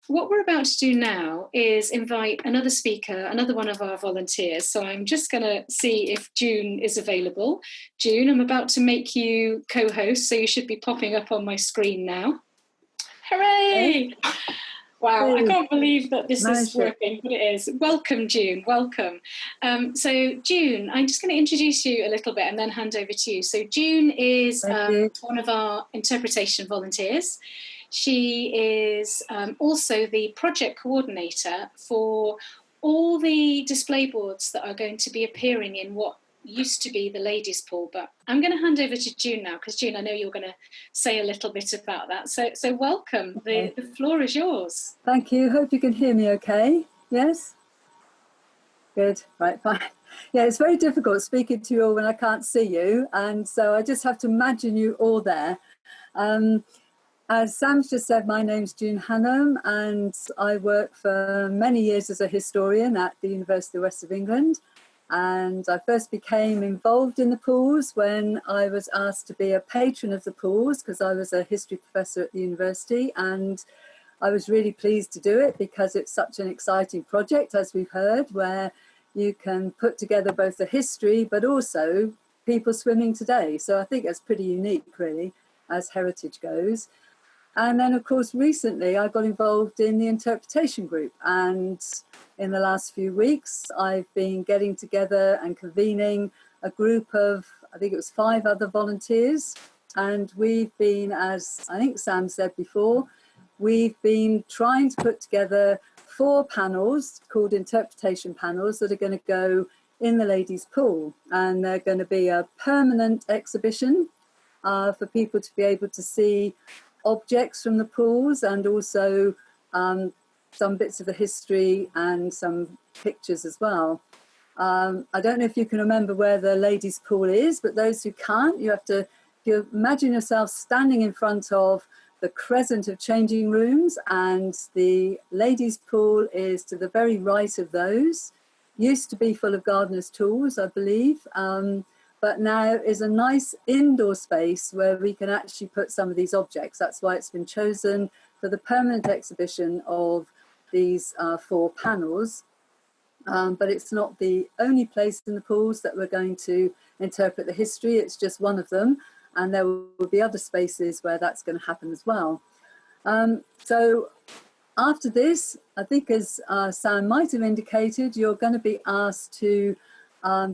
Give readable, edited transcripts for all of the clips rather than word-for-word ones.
What we're about to do now is invite another speaker, another one of our volunteers. So I'm just going to see if June is available. June, I'm about to make you co-host, so you should be popping up on my screen now. Hooray! Wow, I can't believe that this is working, but it is. Welcome, June, welcome. So June, I'm just going to introduce you a little bit and then hand over to you. So June is one of our interpretation volunteers. She is also the project coordinator for all the display boards that are going to be appearing in what used to be the ladies' pool, but I'm going to hand over to June now, because June, I know you're going to say a little bit about that. So welcome. Okay. The floor is yours. Thank you. Hope you can hear me okay. Yes? Good. Right, fine. Yeah, it's very difficult speaking to you all when I can't see you, and so I just have to imagine you all there. As Sam's just said, my name's June Hannam, and I worked for many years as a historian at the University of West of England. And I first became involved in the pools when I was asked to be a patron of the pools, because I was a history professor at the university, and I was really pleased to do it because it's such an exciting project, as we've heard, where you can put together both the history but also people swimming today. So I think that's pretty unique, really, as heritage goes. And then, of course, recently I got involved in the interpretation group, and in the last few weeks I've been getting together and convening a group of, I think it was 5 other volunteers, and we've been, as I think Sam said before, we've been trying to put together 4 panels called interpretation panels that are going to go in the ladies' pool, and they're going to be a permanent exhibition for people to be able to see objects from the pools, and also some bits of the history and some pictures as well. I don't know if you can remember where the ladies' pool is, but those who can't, you have to, if you imagine yourself standing in front of the crescent of changing rooms, and the ladies' pool is to the very right of those. Used to be full of gardener's tools, I believe, but now is a nice indoor space where we can actually put some of these objects. That's why it's been chosen for the permanent exhibition of these 4 panels. But it's not the only place in the pools that we're going to interpret the history. It's just one of them, and there will be other spaces where that's going to happen as well. So after this, I think, as Sam might have indicated, you're going to be asked to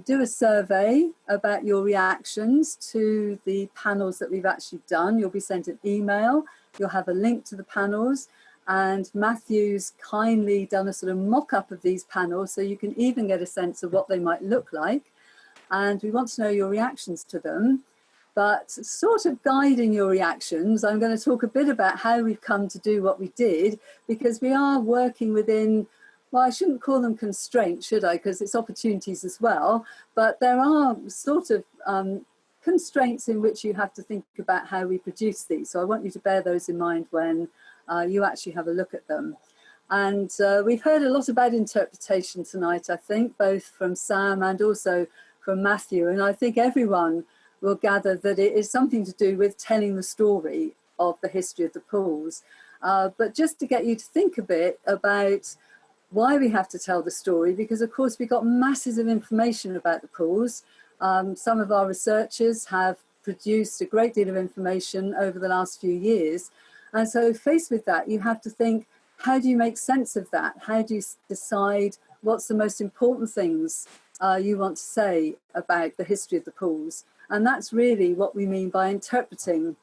do a survey about your reactions to the panels that we've actually done. You'll be sent an email, you'll have a link to the panels, and Matthew's kindly done a sort of mock-up of these panels, so you can even get a sense of what they might look like. And we want to know your reactions to them. But sort of guiding your reactions, I'm going to talk a bit about how we've come to do what we did, because we are working within, well, I shouldn't call them constraints, should I? Because it's opportunities as well. But there are sort of constraints in which you have to think about how we produce these. So I want you to bear those in mind when you actually have a look at them. And we've heard a lot about interpretation tonight, I think, both from Sam and also from Matthew. And I think everyone will gather that it is something to do with telling the story of the history of the pools. But just to get you to think a bit about why we have to tell the story, because of course we got masses of information about the pools. Some of our researchers have produced a great deal of information over the last few years, and so faced with that, you have to think, how do you make sense of that? How do you decide what's the most important things you want to say about the history of the pools? And that's really what we mean by interpreting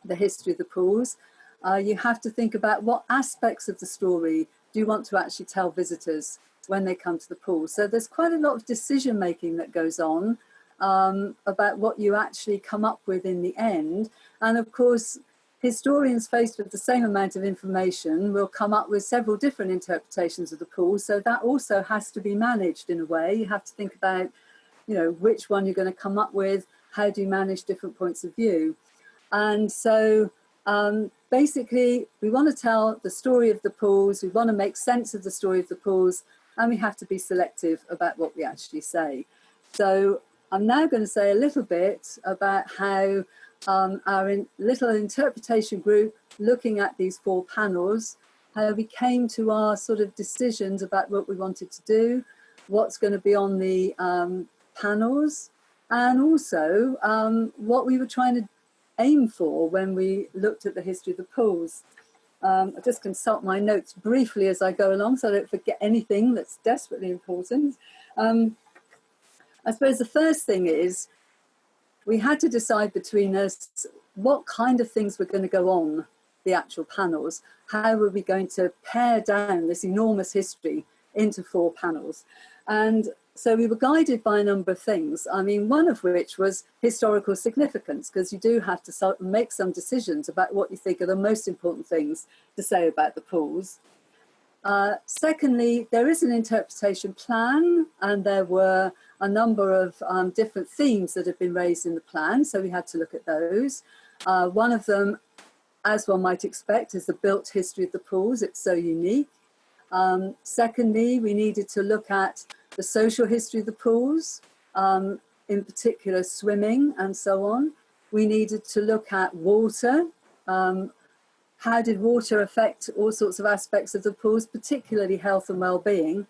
the history of the pools. You have to think about what aspects of the story do you want to actually tell visitors when they come to the pool. So there's quite a lot of decision making that goes on about what you actually come up with in the end. And of course, historians faced with the same amount of information will come up with several different interpretations of the pool. So that also has to be managed in a way. You have to think about, you know, which one you're going to come up with, how do you manage different points of view. And so basically, we want to tell the story of the pools, we want to make sense of the story of the pools, and we have to be selective about what we actually say. So I'm now going to say a little bit about how our little interpretation group, looking at these 4 panels, how we came to our sort of decisions about what we wanted to do, what's going to be on the panels, and also what we were trying to aim for when we looked at the history of the pools. I just consult my notes briefly as I go along so I don't forget anything that's desperately important. I suppose the first thing is we had to decide between us what kind of things were going to go on the actual panels. How were we going to pare down this enormous history into 4 panels? And so we were guided by a number of things. I mean, one of which was historical significance, because you do have to make some decisions about what you think are the most important things to say about the pools. Secondly, there is an interpretation plan, and there were a number of different themes that have been raised in the plan, so we had to look at those. One of them, as one might expect, is the built history of the pools. It's so unique. Secondly, we needed to look at the social history of the pools, in particular swimming and so on. We needed to look at water. How did water affect all sorts of aspects of the pools, particularly health and well-being?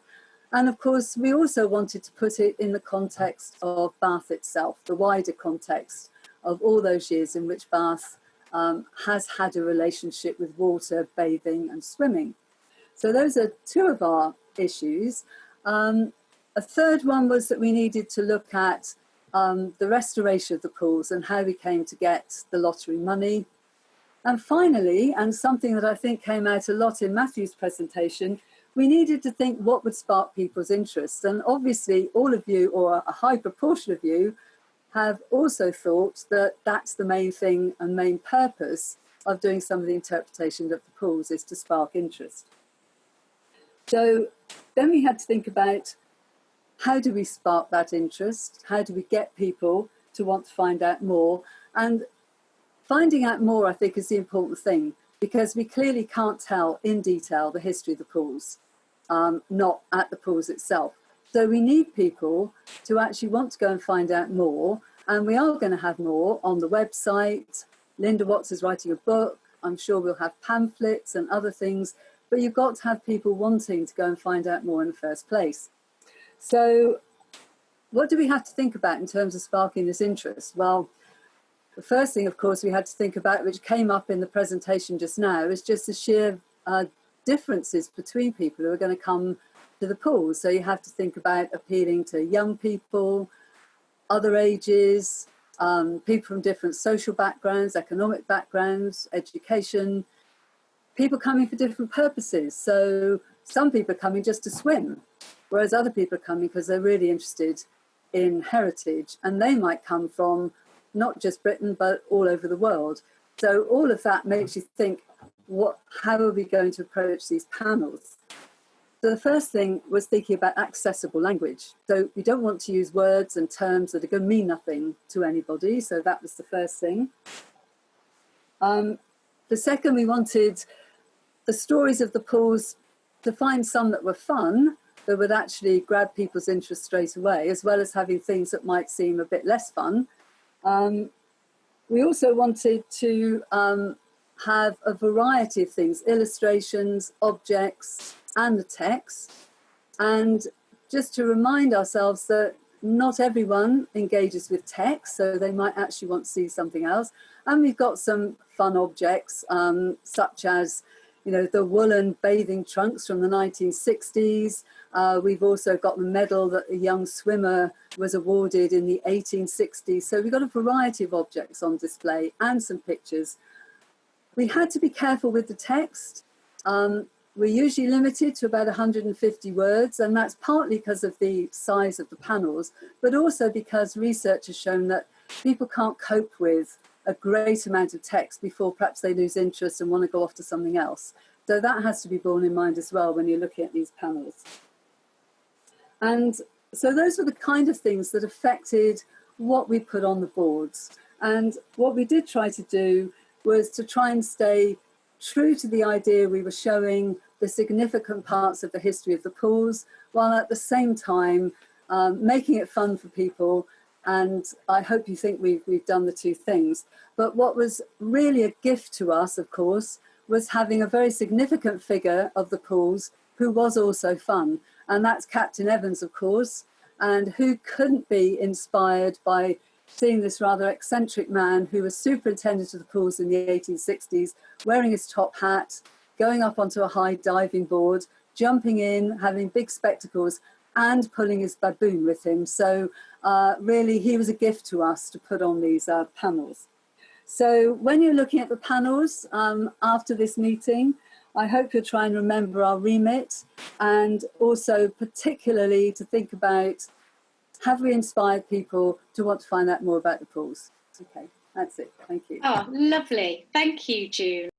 And of course, we also wanted to put it in the context of Bath itself, the wider context of all those years in which Bath has had a relationship with water, bathing and swimming. So those are 2 of our issues. A third one was that we needed to look at the restoration of the pools and how we came to get the lottery money. And finally, and something that I think came out a lot in Matthew's presentation, we needed to think what would spark people's interest. And obviously all of you, or a high proportion of you, have also thought that that's the main thing and main purpose of doing some of the interpretation of the pools, is to spark interest. So then we had to think about, how do we spark that interest? How do we get people to want to find out more? And finding out more, I think, is the important thing, because we clearly can't tell in detail the history of the pools, not at the pools itself. So we need people to actually want to go and find out more, and we are going to have more on the website. Linda Watts is writing a book. I'm sure we'll have pamphlets and other things, but you've got to have people wanting to go and find out more in the first place. So what do we have to think about in terms of sparking this interest? Well, the first thing, of course, we had to think about, which came up in the presentation just now, is just the sheer differences between people who are going to come to the pools. So you have to think about appealing to young people, other ages, people from different social backgrounds, economic backgrounds, education, people coming for different purposes. So some people are coming just to swim, whereas other people are coming because they're really interested in heritage, and they might come from not just Britain, but all over the world. So all of that makes you think, how are we going to approach these panels? So the first thing was thinking about accessible language. So we don't want to use words and terms that are going to mean nothing to anybody. So that was the first thing. The second, we wanted the stories of the pools to find some that were fun, that would actually grab people's interest straight away, as well as having things that might seem a bit less fun. We also wanted to have a variety of things, illustrations, objects, and the text. And just to remind ourselves that not everyone engages with text, so they might actually want to see something else. And we've got some fun objects, such as, the woolen bathing trunks from the 1960s. We've also got the medal that a young swimmer was awarded in the 1860s. So we've got a variety of objects on display and some pictures. We had to be careful with the text. We're usually limited to about 150 words, and that's partly because of the size of the panels, but also because research has shown that people can't cope with a great amount of text before perhaps they lose interest and want to go off to something else. So that has to be borne in mind as well when you're looking at these panels. And so those were the kind of things that affected what we put on the boards. And what we did try to do was to try and stay true to the idea we were showing the significant parts of the history of the pools, while at the same time making it fun for people. And I hope you think we've done the two things. But what was really a gift to us, of course, was having a very significant figure of the pools who was also fun. And that's Captain Evans, of course. And who couldn't be inspired by seeing this rather eccentric man who was superintendent of the pools in the 1860s, wearing his top hat, going up onto a high diving board, jumping in, having big spectacles, and pulling his baboon with him. So really, he was a gift to us to put on these panels. So when you're looking at the panels after this meeting, I hope you'll try and remember our remit, and also particularly to think about, have we inspired people to want to find out more about the pools? Okay, that's it. Thank you. Oh, lovely. Thank you, June.